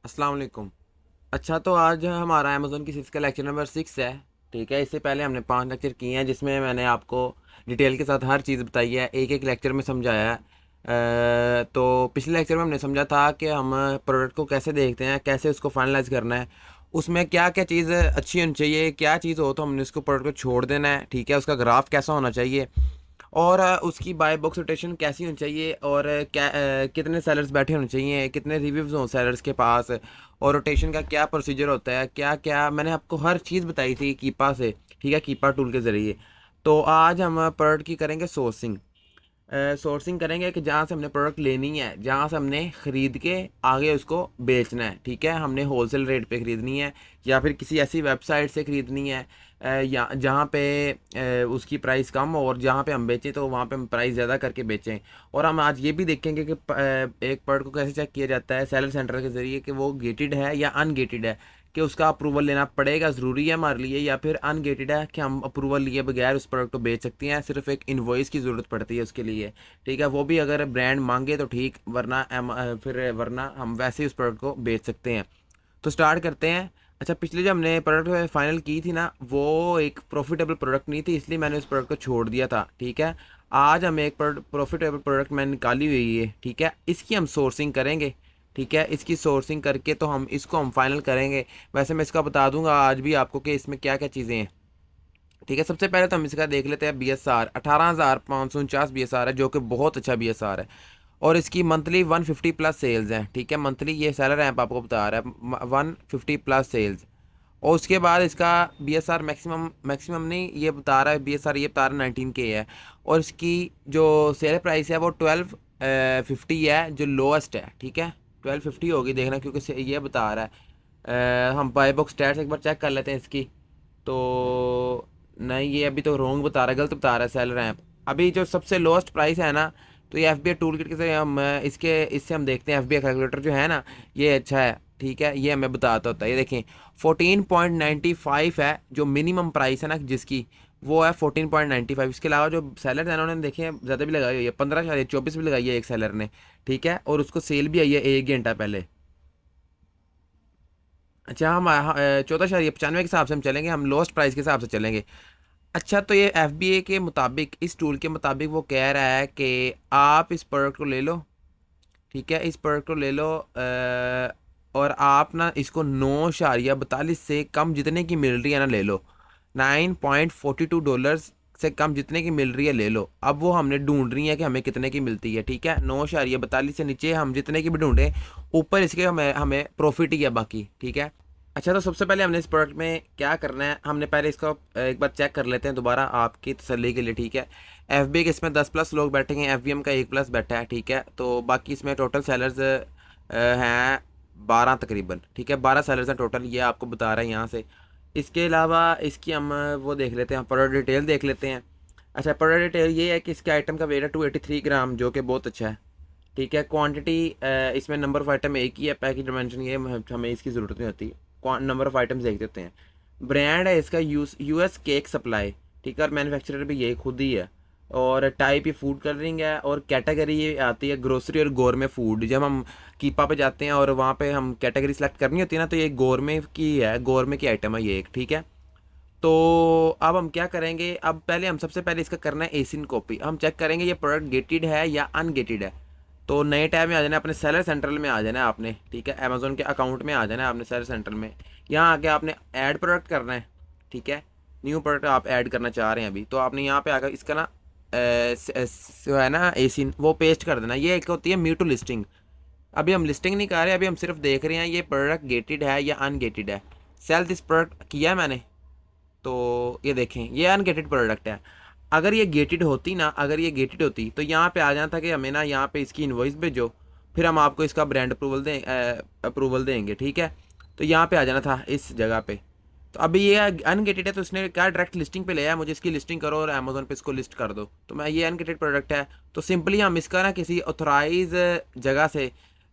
अस्सलाम वालेकुम। अच्छा, तो आज हमारा अमेज़न की का लेक्चर नंबर 6 है। ठीक है, इससे पहले हमने 5 लेक्चर किए हैं जिसमें मैंने आपको डिटेल के साथ हर चीज़ बताई है, एक एक लेक्चर में समझाया है। तो पिछले लेक्चर में हमने समझा था कि हम प्रोडक्ट को कैसे देखते हैं, कैसे उसको फाइनलाइज करना है, उसमें क्या क्या चीज़ अच्छी होनी चाहिए, क्या चीज़ हो तो हमने उसको प्रोडक्ट को छोड़ देना है। ठीक है, उसका ग्राफ कैसा होना चाहिए और उसकी बाय बॉक्स रोटेशन कैसी होनी चाहिए और कितने सेलर्स बैठे होने चाहिए, कितने रिव्यूज़ हों सेलर्स के पास, और रोटेशन का क्या प्रोसीजर होता है, क्या क्या मैंने आपको हर चीज़ बताई थी कीपा से। ठीक है, कीपा टूल के ज़रिए। तो आज हम प्रोडक्ट की करेंगे सोर्सिंग। सोर्सिंग करेंगे कि जहाँ से हमने प्रोडक्ट लेनी है, जहाँ से हमने ख़रीद के आगे उसको बेचना है। ठीक है, हमने होलसेल रेट पे ख़रीदनी है या फिर किसी ऐसी वेबसाइट से ख़रीदनी है या जहाँ पे उसकी प्राइस कम हो और जहाँ पे हम बेचें तो वहाँ पे हम प्राइस ज़्यादा करके बेचें। और हम आज ये भी देखेंगे कि एक प्रोडक्ट को कैसे चेक किया जाता है सेलर सेंटर के ज़रिए कि वो गेटेड है या अनगेटेड है, कि उसका अप्रूवल लेना पड़ेगा, ज़रूरी है हमारे लिए, या फिर अनगेटेड है कि हम अप्रूवल लिए बगैर उस प्रोडक्ट को बेच सकते हैं, सिर्फ एक इनवॉइस की ज़रूरत पड़ती है उसके लिए। ठीक है, वो भी अगर ब्रांड मांगे तो ठीक, वरना फिर वरना हम वैसे ही उस प्रोडक्ट को बेच सकते हैं। तो स्टार्ट करते हैं। अच्छा, पिछले जो हमने प्रोडक्ट फाइनल की थी ना, वो एक प्रॉफिटेबल प्रोडक्ट नहीं थी, इसलिए मैंने उस प्रोडक्ट को छोड़ दिया था। ठीक है, आज हम एक प्रॉफिटेबल प्रोडक्ट मैंने निकाली हुई है। ठीक है, इसकी हम सोर्सिंग करेंगे। ठीक है, इसकी सोर्सिंग करके तो हम इसको हम फाइनल करेंगे। वैसे मैं इसका बता दूंगा आज भी आपको कि इसमें क्या क्या चीज़ें हैं। ठीक है, सबसे पहले तो हम इसका देख लेते हैं B S R. 18,549 B S R है, जो कि बहुत अच्छा बी एस आर है। और इसकी मंथली 150 प्लस सेल्स हैं। ठीक है, मंथली ये सेलर ऐप आपको बता रहा है 150 प्लस सेल्स। और उसके बाद इसका B S R maximum maximum नहीं, ये बता रहा है बी एस आर, ये बता रहा है 19K है। और इसकी जो सेल प्राइस है वो 1250 है, जो लोएस्ट है। ठीक है, 1250 होगी देखना, क्योंकि ये बता रहा है। हम बाय बॉक्स स्टैट्स एक बार चेक कर लेते हैं इसकी। तो नहीं, ये अभी तो रॉन्ग बता रहा है, गलत बता रहा है सेलर ऐप। अभी जो सबसे लोएस्ट प्राइस है ना, तो ये F B I toolkit से हम इससे हम देखते हैं। एफ बी आई कैलकुलेटर जो है ना, ये अच्छा है। ठीक है, ये हमें बताता होता है। ये देखें 14.95 है जो मिनिमम प्राइस है ना जिसकी, वो है 14.95। इसके अलावा जो सेलर है ना, उन्होंने देखे ज़्यादा भी लगाई हुई है, 15 भी लगाई है एक सेलर ने। ठीक है, और उसको सेल भी आई है 1 घंटा पहले। अच्छा, हम 14.95 के हिसाब से हम चलेंगे, हम लोएस्ट प्राइस के हिसाब से चलेंगे। अच्छा, तो ये एफ बी ए के मुताबिक, इस टूल के मुताबिक वो कह रहा है कि आप इस प्रोडक्ट को ले लो। ठीक है, इस प्रोडक्ट को ले लो और आप ना इसको 9.42 से कम जितने की मिल रही है ना ले लो। $9.42 से कम जितने की मिल रही है ले लो। अब वो हमने ढूंढ रही है कि हमें कितने की मिलती है। ठीक है, 9.42 से नीचे हम जितने की भी ढूंढें, ऊपर इसके हमें हमें प्रॉफिट ही है बाकी। ठीक है। अच्छा, तो सबसे पहले हमने इस प्रोडक्ट में क्या करना है, हमने पहले इसको एक बार चेक कर लेते हैं दोबारा आपकी तसल्ली के लिए। ठीक है, एफ बी के इसमें 10 प्लस लोग बैठे हैं, एफ बी एम का 1 प्लस बैठा है। ठीक है, तो बाकी इसमें टोटल सेलर्स हैं 12 तकरीबन। ठीक है, 12 सेलर्स हैं टोटल, ये आपको बता रहे हैं यहाँ से। इसके अलावा इसकी हम वो देख लेते हैं, प्रोडक्ट डिटेल देख लेते हैं। अच्छा, प्रोडक्ट डिटेल ये है कि इसके आइटम का वेट है 283 ग्राम, जो कि बहुत अच्छा है। ठीक है, क्वांटिटी इसमें नंबर ऑफ आइटम एक ही है, पैकेज डायमेंशन ये हमें इसकी ज़रूरत नहीं होती। नंबर ऑफ आइटम्स देख देते हैं। ब्रांड है इसका यूएस केक सप्लाई। ठीक है, और मैन्युफैक्चरर भी ये खुद ही है। और टाइप ये फूड कलरिंग है, और कैटेगरी ये आती है ग्रोसरी और गोरमे फूड। जब हम कीपा पे जाते हैं और वहाँ पे हम कैटेगरी सेलेक्ट करनी होती है ना, तो ये गोरमे की है, गोरमे की आइटम है ये एक। ठीक है, तो अब हम क्या करेंगे, अब पहले हम सबसे पहले इसका करना है एसिन कॉपी। हम चेक करेंगे ये प्रोडक्ट गेटेड है या अनगेटेड है। तो नए टैब में आ जाना है, अपने सेलर सेंट्रल में आ जाना है आपने। ठीक है, अमेजोन के अकाउंट में आ जाना है आपने, सेलर सेंट्रल में। यहाँ आके आपने ऐड प्रोडक्ट करना है। ठीक है, न्यू प्रोडक्ट आप ऐड करना चाह रहे हैं अभी, तो आपने यहाँ पे आकर इसका ना जो है ना एसिन, वो पेस्ट कर देना। ये एक होती है मी टू लिस्टिंग। अभी हम लिस्टिंग नहीं कर रहे, अभी हम सिर्फ देख रहे हैं ये प्रोडक्ट गेटेड है या अनगेटेड है। सेल दिस प्रोडक्ट किया है मैंने, तो ये देखें ये अनगेटेड प्रोडक्ट है। अगर ये गेटेड होती ना, अगर ये गेटेड होती तो यहाँ पे आ जाना था कि हमें ना यहाँ पे इसकी इनवॉइस भेजो, फिर हम आपको इसका ब्रांड अप्रूवल देंगे। ठीक है, तो यहाँ पे आ जाना था इस जगह पे। तो अभी ये अनगेटेड है, तो इसने क्या डायरेक्ट लिस्टिंग पे ले आया, मुझे इसकी लिस्टिंग करो और अमेजोन पे इसको लिस्ट कर दो। तो मैं, ये अनगेटेड प्रोडक्ट है, तो सिंपली हम इसका ना किसी ऑथराइज जगह से,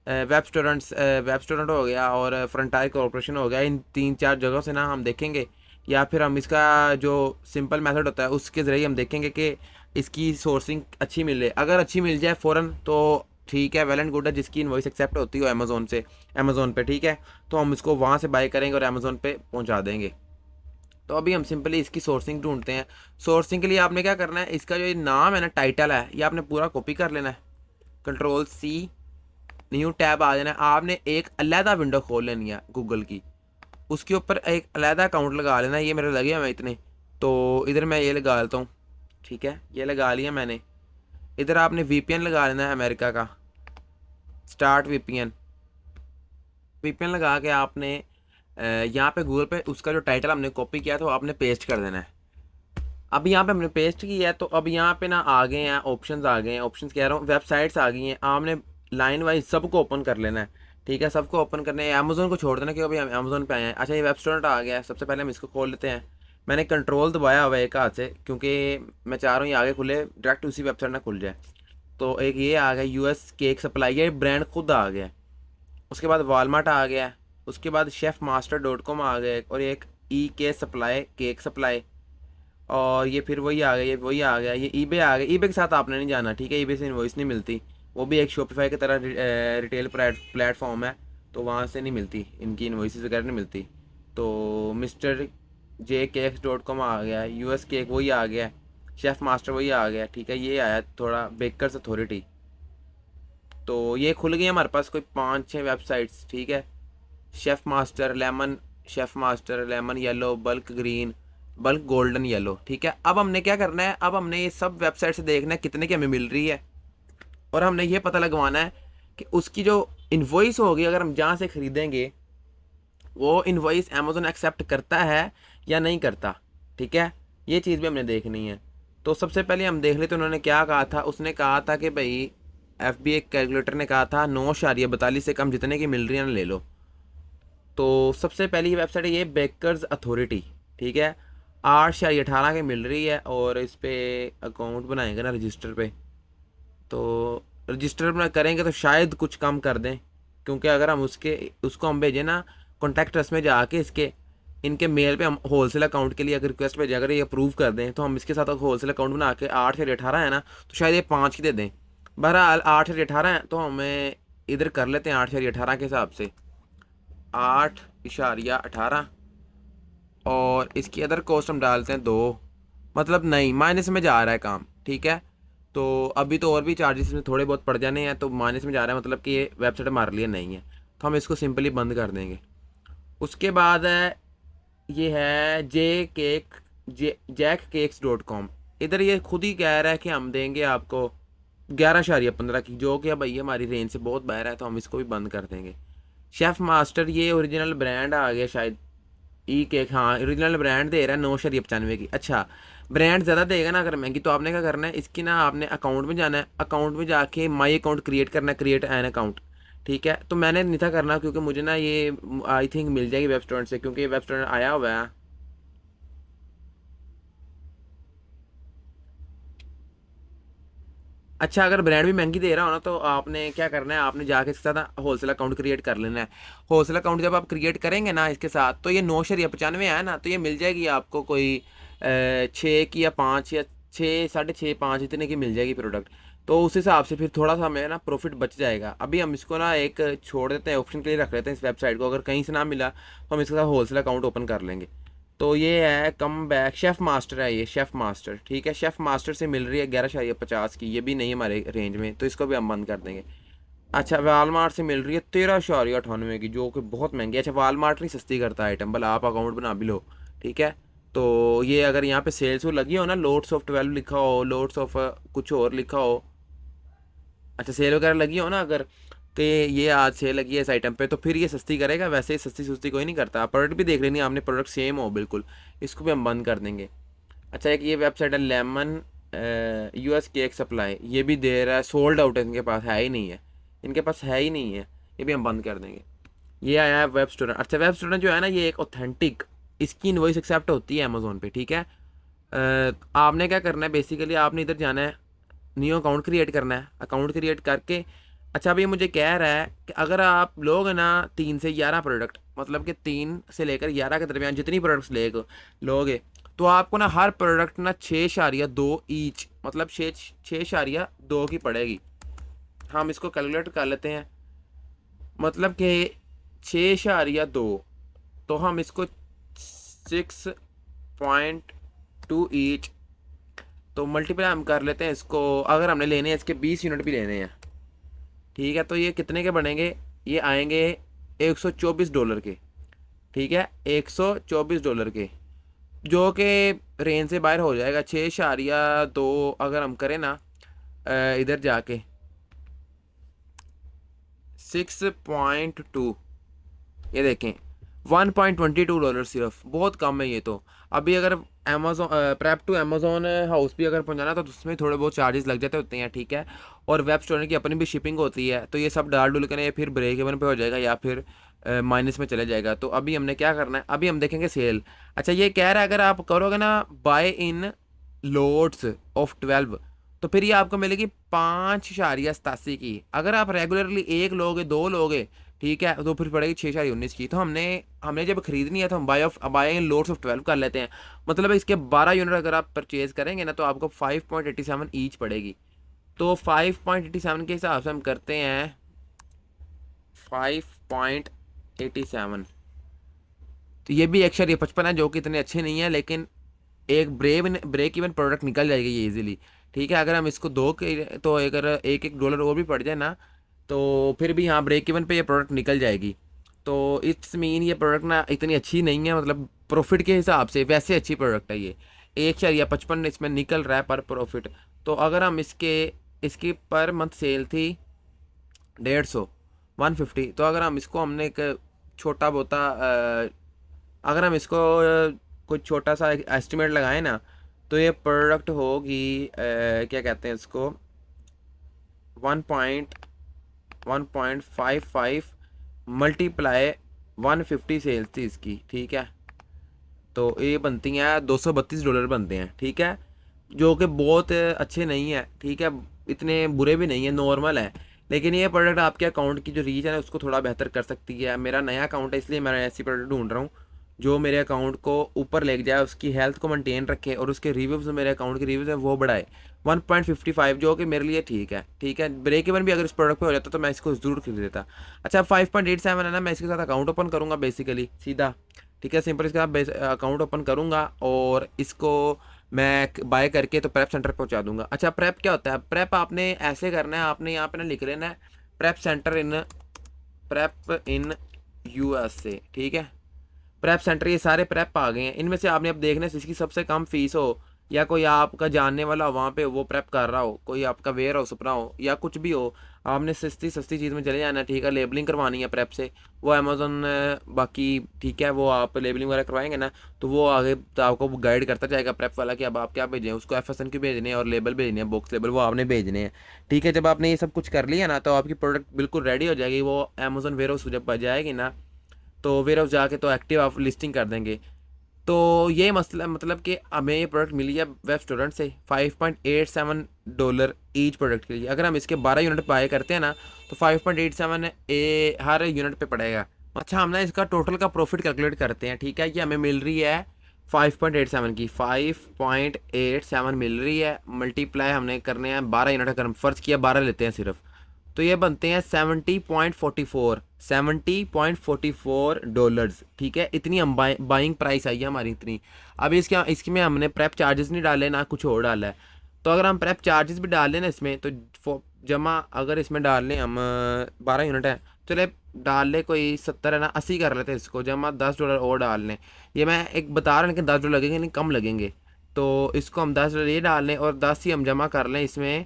वेब स्टूडेंट हो गया और फ्रंटायर कॉरपोरेशन हो गया, इन 3-4 जगहों से ना हम देखेंगे, या फिर हम इसका जो सिंपल मेथड होता है उसके ज़रिए हम देखेंगे कि इसकी सोर्सिंग अच्छी मिले। अगर अच्छी मिल जाए फ़ौरन, तो ठीक है, वेल एंड गुड है, जिसकी इनवॉइस एक्सेप्ट होती हो अमेज़ोन से, अमेज़ोन पे, ठीक है, तो हम इसको वहाँ से बाय करेंगे और अमेज़ोन पे पहुँचा देंगे। तो अभी हम सिंपली इसकी सोर्सिंग ढूंढते हैं। सोर्सिंग के लिए आपने क्या करना है, इसका जो ये नाम है ना, टाइटल है, ये आपने पूरा कॉपी कर लेना है, Ctrl+C, न्यू टैब आ जाना है। आपने एक अलहदा विंडो खोल लेनी है गूगल की, उसके ऊपर एक अलहदा अकाउंट लगा लेना है। ये मेरे लगे हुए इतने, तो इधर मैं ये लगा लेता हूँ, ठीक है, ये लगा लिया मैंने। इधर आपने VPN लगा लेना है अमेरिका का, स्टार्ट VPN। VPN लगा के आपने यहाँ पे गूगल पे उसका जो टाइटल हमने कॉपी किया था वो आपने पेस्ट कर देना है। अब यहाँ पे हमने पेस्ट किया है, तो अब यहाँ पे ना आ गए हैं ऑप्शंस, आ गए हैं ऑप्शंस, कह रहा हूँ वेबसाइट्स आ गई हैं। आपने लाइन वाइज सबको ओपन कर लेना है, ठीक है, सबको ओपन करना है। अमेज़ोन को छोड़ देना क्योंकि अभी हम अमेज़ोन पे आए हैं। अच्छा, ये वेब स्टोरेंट आ गया है, सबसे पहले हम इसको खोल लेते हैं। मैंने कंट्रोल दबाया हुआ है एक हाथ से, क्योंकि मैं चाह रहा हूँ ये आगे खुले, डायरेक्ट उसी वेबसाइट ना खुल जाए। तो एक ये आ गया US केक सप्लाई, ये ब्रांड खुद आ गया है। उसके बाद वॉलमार्ट आ गया है, उसके बाद chefmaster.com आ गया है, और एक EK सप्लाई, केक सप्लाई, और ये फिर वही आ गया, ये वही आ गया, ये eBay आ गया। eBay के साथ आपने नहीं जाना, ठीक है, eBay से इनवॉइस नहीं मिलती, वो भी एक शॉपिफाई की तरह रिटेल प्लेटफॉर्म है, तो वहाँ से नहीं मिलती, इनकी इनवॉइसेस वगैरह नहीं मिलती। तो मिस्टर JCakes.com आ गया, US केक वही आ गया, शेफ़ मास्टर वही आ गया, ठीक है। ये आया थोड़ा बेकर्स अथॉरिटी, तो ये खुल गई हमारे पास कोई 5-6 वेबसाइट्स, ठीक है। Chef master lemon yellow, bulk green, bulk golden yellow, ठीक है। अब हमने क्या करना है, अब हमने ये सब वेबसाइट से देखना है कितने की हमें मिल रही है, और हमने ये पता लगवाना है कि उसकी जो इन्वॉइस होगी, अगर हम जहाँ से ख़रीदेंगे वो इन्वॉइस अमेज़ोन एक्सेप्ट करता है या नहीं करता, ठीक है। ये चीज़ भी हमने देखनी है। तो सबसे पहले हम देख लेते, उन्होंने क्या कहा था। उसने कहा था कि भाई FBA कैलकुलेटर ने कहा था 9.42 से कम जितने की मिल रही है ना ले लो। तो सबसे पहली वेबसाइट है ये बेकर्स अथॉरिटी, ठीक है, 8.18 की मिल रही है, और इस पर अकाउंट बनाएंगे ना रजिस्टर पे, तो रजिस्टर में करेंगे तो शायद कुछ कम कर दें, क्योंकि अगर हम उसको हम भेजें ना कॉन्टैक्ट में जाके इसके इनके मेल पे हम होलसेल अकाउंट के लिए अगर रिक्वेस्ट भेजें, अगर ये अप्रूव कर दें, तो हम इसके साथ होलसेल अकाउंट बना के 8.18 है ना, तो शायद ये 5 की दे दें। बहरहाल 8.18 है, तो हमें इधर कर लेते हैं 8.18 के हिसाब से, 8.18, और इसकी अदर कॉस्ट हम डालते हैं 2, मतलब नहीं, माइनस में जा रहा है काम, ठीक है। तो अभी तो और भी चार्जेस में थोड़े बहुत पड़ जाने हैं, तो माइनस में जा रहा है, मतलब कि ये वेबसाइट हमारे लिए नहीं है, तो हम इसको सिंपली बंद कर देंगे। उसके बाद है ये है JackCakes.com। इधर ये खुद ही कह रहा है कि हम देंगे आपको 11.15 की, जो कि भाई हमारी रेंज से बहुत बाहर है, तो हम इसको भी बंद कर देंगे। शेफ़ मास्टर, ये ओरिजिनल ब्रांड आ गया शायद, केक, हाँ ओरिजिनल ब्रांड दे रहा है 9.95 की। अच्छा, ब्रांड ज़्यादा देगा ना अगर महंगी, तो आपने क्या करना है, इसकी ना आपने अकाउंट में जाना है, अकाउंट में जाके माई अकाउंट क्रिएट करना है, क्रिएट एन अकाउंट, ठीक है। तो मैंने नहीं था करना, क्योंकि मुझे ना ये आई थिंक मिल जाएगी वेब स्टोरेंट से, क्योंकि ये वेब स्टोरेंट आया हुआ है। अच्छा, अगर ब्रांड भी महंगी दे रहा हो ना, तो आपने क्या करना है, आपने जाके इसके साथ होलसेल अकाउंट क्रिएट कर लेना है। होलसेल अकाउंट जब आप क्रिएट करेंगे ना इसके साथ, तो ये 9.95 है ना, तो ये मिल जाएगी आपको कोई 6 की या 5 या 6, 6.5, 5 इतने की मिल जाएगी प्रोडक्ट। तो उस हिसाब से फिर थोड़ा सा हमें ना प्रॉफिट बच जाएगा। अभी हम इसको ना एक छोड़ देते हैं, ऑप्शन के लिए रख लेते हैं इस वेबसाइट को, अगर कहीं से ना मिला तो हम इसके साथ होलसेल अकाउंट ओपन कर लेंगे। तो ये है कम बैक, शेफ़ मास्टर है ये, शेफ़ मास्टर, ठीक है। शेफ़ मास्टर से मिल रही है 11.50 की, ये भी नहीं हमारे रेंज में, तो इसको भी हम बंद कर देंगे। अच्छा, वालमार्ट से मिल रही है 13.98 की, जो कि बहुत महंगी है। अच्छा, वालमार्ट नहीं सस्ती करता आइटम, भला आप अकाउंट बना भी लो, ठीक है। तो ये अगर यहाँ पे सेल्स वो लगी हो ना, लोट्स ऑफ 12 लिखा हो, लोट्स ऑफ कुछ और लिखा हो, अच्छा सेल वगैरह लगी हो ना अगर, कि ये आज सेल लगी है इस आइटम पे, तो फिर ये सस्ती करेगा। वैसे ही सस्ती सुस्ती कोई नहीं करता। प्रोडक्ट भी देख लेनी आपने, प्रोडक्ट सेम हो बिल्कुल, इसको भी हम बंद कर देंगे। अच्छा, एक ये वेबसाइट है लेमन US केक सप्लाई, ये भी दे रहा है, सोल्ड आउट है, इनके पास है ही नहीं है, इनके पास है ही नहीं है, ये भी हम बंद कर देंगे। ये आया है वेब स्टोरेंट। अच्छा, वेब स्टोरेंट जो है ना, ये एक ऑथेंटिक, इसकी इनवॉइस एक्सेप्ट होती है अमेज़ोन पे, ठीक है। आपने क्या करना है, बेसिकली आपने इधर जाना है, न्यू अकाउंट क्रिएट करना है, अकाउंट क्रिएट करके। अच्छा, अभी मुझे कह रहा है कि अगर आप लोग ना 3 से 11 प्रोडक्ट, मतलब कि 3 से लेकर 11 के दरमियान जितनी प्रोडक्ट्स लोगे, तो आपको ना हर प्रोडक्ट ना 6.2 ईच, मतलब 6.2 की पड़ेगी। हम इसको कैलकुलेट कर लेते हैं, मतलब कि 6.2, तो हम इसको 6.2 ईच, तो मल्टीप्लाई हम कर लेते हैं इसको। अगर हमने लेने हैं इसके 20 यूनिट भी लेने हैं, ठीक है, तो ये कितने के बनेंगे, ये आएंगे $124 के। ठीक है, $124 के, जो कि रेंज से बाहर हो जाएगा। 6.2 अगर हम करें ना इधर जाके 6.2, ये देखें $1.22 सिर्फ, बहुत कम है ये तो। अभी अगर Amazon prep to Amazon house भी अगर पहुंचाना तो उसमें थोड़े बहुत चार्जेस लग जाते होते हैं, ठीक है। और वेब स्टोर की अपनी भी शिपिंग होती है, तो ये सब डाल डुल कर ये फिर ब्रेक इवन पे हो जाएगा या फिर माइनस में चले जाएगा। तो अभी हमने क्या करना है, अभी हम देखेंगे सेल। अच्छा, ये कह रहा है अगर आप करोगे ना बाय इन लोड्स ऑफ 12, तो फिर ये आपको मिलेगी 5.87 की। अगर आप रेगुलरली एक लोगे, दो लोगे, ठीक है, तो फिर पड़ेगी 6.19 की। तो हमने हमने जब खरीदनी है तो हम बाय इन लोड्स ऑफ 12 कर लेते हैं। मतलब इसके 12 यूनिट अगर आप परचेज करेंगे ना तो आपको 5.87 ईच पड़ेगी। तो 5.87 के हिसाब से हम करते हैं 5.87, तो ये भी 1.55 है, जो कि इतने अच्छे नहीं है, लेकिन एक ब्रेक इवन प्रोडक्ट निकल जाएगी ये इजीली। ठीक है, अगर हम इसको दो के तो अगर एक एक डॉलर और भी पड़ जाए ना तो फिर भी हाँ ब्रेक इवन पे ये प्रोडक्ट निकल जाएगी। तो इट्स मीन ये प्रोडक्ट ना इतनी अच्छी नहीं है, मतलब प्रॉफिट के हिसाब से वैसे अच्छी प्रोडक्ट है ये। 1.55 इसमें निकल रहा है पर प्रॉफिट। तो अगर हम इसकी पर मंथ सेल थी 150, 150, तो अगर हम इसको हमने एक छोटा बोता अगर हम इसको कुछ छोटा सा एस्टिमेट लगाएं ना, तो ये प्रोडक्ट होगी क्या कहते हैं इसको 1.55 मल्टीप्लाई 150 सेल्स थी इसकी, ठीक है। तो ये बनती हैं $232 बनते हैं, ठीक है, जो कि बहुत अच्छे नहीं है, ठीक है, इतने बुरे भी नहीं है, नॉर्मल है। लेकिन ये प्रोडक्ट आपके अकाउंट की जो रीच है ना उसको थोड़ा बेहतर कर सकती है। मेरा नया अकाउंट है इसलिए मैं ऐसी प्रोडक्ट ढूंढ रहा हूँ जो मेरे अकाउंट को ऊपर लेके जाए, उसकी हेल्थ को मेंटेन रखे और उसके रिव्यूज़, मेरे अकाउंट के रिव्यूज़ है वो बढ़ाए। 1.55 जो कि मेरे लिए ठीक है, ठीक है। ब्रेक इवन भी अगर इस प्रोडक्ट पे हो जाता तो मैं इसको ज़रूर खरीद लेता। अच्छा, 5.87 है ना, मैं इसके साथ अकाउंट ओपन करूँगा बेसिकली सीधा, ठीक है, सिंपल इसके साथ अकाउंट ओपन करूँगा और इसको मैं बाय करके तो प्रेप सेंटर पहुँचा दूंगा। अच्छा, प्रेप क्या होता है, प्रेप आपने ऐसे करना है, आपने यहाँ पे ना लिख लेना है प्रेप इन USA, ठीक है। प्रेप सेंटर, ये सारे प्रेप आ गए हैं, इनमें से आपने अब देखना है जिसकी सबसे कम फीस हो या कोई आपका जानने वाला हो वहाँ पे वो प्रेप कर रहा हो, कोई आपका वेयर हाउस अपना हो या कुछ भी हो, आपने सस्ती सस्ती चीज़ में चले जाना है, ठीक है। लेबलिंग करवानी है प्रेप से, वो अमेजोन बाकी ठीक है, वो आप लेबलिंग वगैरह करवाएंगे ना तो वो आगे तो आपको गाइड करता जाएगा प्रेप वाला कि अब आप क्या भेजें, उसको FSN के भेजने हैं और लेबल भेजने हैं, बॉक्स लेबल वो आपने भेजने हैं, ठीक है। जब आपने ये सब कुछ कर लिया ना तो आपकी प्रोडक्ट बिल्कुल रेडी हो जाएगी। वो अमेजोन वेयर हाउस जब जाएगी ना तो वेयर हाउस जाके तो एक्टिव आप लिस्टिंग कर देंगे। तो ये मसला मतलब कि हमें ये प्रोडक्ट मिली है वेब स्टूडेंट से $5.87 ईच प्रोडक्ट के लिए। अगर हम इसके 12 यूनिट बाय करते हैं ना तो 5.87 हर यूनिट पे पड़ेगा। अच्छा, हम ना इसका टोटल का प्रॉफिट कैलकुलेट करते हैं, ठीक है, कि हमें मिल रही है 5.87 की, 5.87 मिल रही है, मल्टीप्लाई हमने करने हैं 12 यूनिट, अगर हम फर्ज किया 12 लेते हैं सिर्फ, तो ये बनते हैं 70.44 ठीक है। इतनी हम बाइंग प्राइस आई है हमारी इतनी। अभी इसके में हमने प्रेप चार्जेस नहीं डाले ना कुछ और डाला है। तो अगर हम प्रेप चार्जेस भी डाल लें ना इसमें तो जमा अगर इसमें डाल लें हम 12 यूनिट है, चले डाल ले कोई 70 है ना 80 कर लेते हैं इसको, जमा $10 और डाल लें। ये मैं एक बता रहा हूँ, लेकिन $10 लगेंगे नहीं, कम लगेंगे। तो इसको हम $10 ये डाल लें और 10 ही हम जमा कर लें इसमें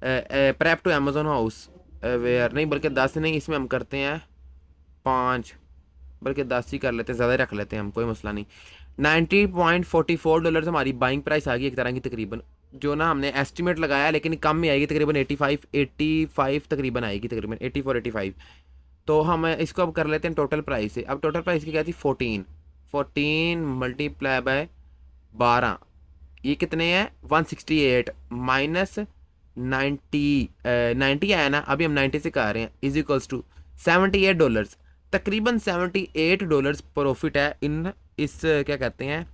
प्रेप टू अमेजोन हाउस वेयर, नहीं बल्कि 10 नहीं, इसमें हम करते हैं 5, बल्कि 10 ही कर लेते हैं, ज़्यादा रख लेते हैं हम, कोई मसला नहीं। $90.44 हमारी बाइंग प्राइस आ गई एक तरह की तकरीबन, जो ना हमने एस्टिमेट लगाया लेकिन कम में आएगी तकरीबन 85 तकरीबन आएगी, तकरीबन 84-85। तो हम इसको अब कर लेते हैं टोटल प्राइस से। अब टोटल प्राइस की क्या थी 14 मल्टीप्लाई बाय 12, ये कितने हैं 168 माइनस 90 आया ना, अभी हम 90 से कर रहे हैं, इज इक्वल्स टू $78। तकरीबन $78 प्रॉफिट है इन इस क्या कहते हैं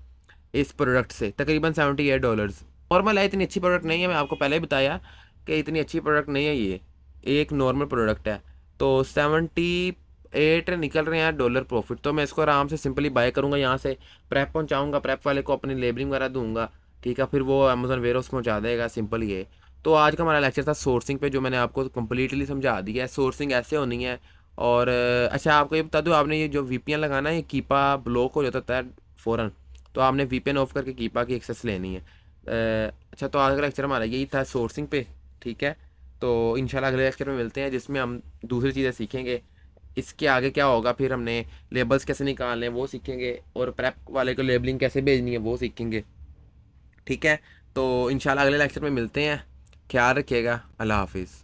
इस प्रोडक्ट से, तकरीबन $78। नॉर्मल है, इतनी अच्छी प्रोडक्ट नहीं है, मैं आपको पहले ही बताया कि इतनी अच्छी प्रोडक्ट नहीं है ये, एक नॉर्मल प्रोडक्ट है। तो 78 निकल रहे हैं डॉलर प्रॉफिट। तो मैं इसको आराम से सिंपली बाय करूँगा, यहाँ से प्रेप पहुँचाऊँगा, प्रेप वाले को अपनी लेबलिंग वगैरह दूंगा, ठीक है, फिर वो अमेजोन वेयर हाउस पहुँचा देगा, सिंपल ये। तो आज का हमारा लेक्चर था सोर्सिंग पे, जो मैंने आपको कम्प्लीटली समझा दिया है। सोर्सिंग ऐसे होनी है। और अच्छा आपको ये बता दूँ, आपने ये जो वीपीएन लगाना है, ये कीपा ब्लॉक हो जाता है फ़ौरन, तो आपने वीपीएन ऑफ करके कीपा की एक्सेस लेनी है। अच्छा, तो आज का लेक्चर हमारा यही था सोर्सिंग पे, ठीक है। तो इंशाल्लाह अगले लेक्चर में मिलते हैं, जिसमें हम दूसरी चीज़ें सीखेंगे। इसके आगे क्या होगा, फिर हमने लेबल्स कैसे निकालने हैं वो सीखेंगे, और प्रेप वाले को लेबलिंग कैसे भेजनी है वो सीखेंगे, ठीक है। तो इंशाल्लाह अगले लेक्चर में मिलते हैं। ख्याल रखिएगा। अल्लाह हाफिज़।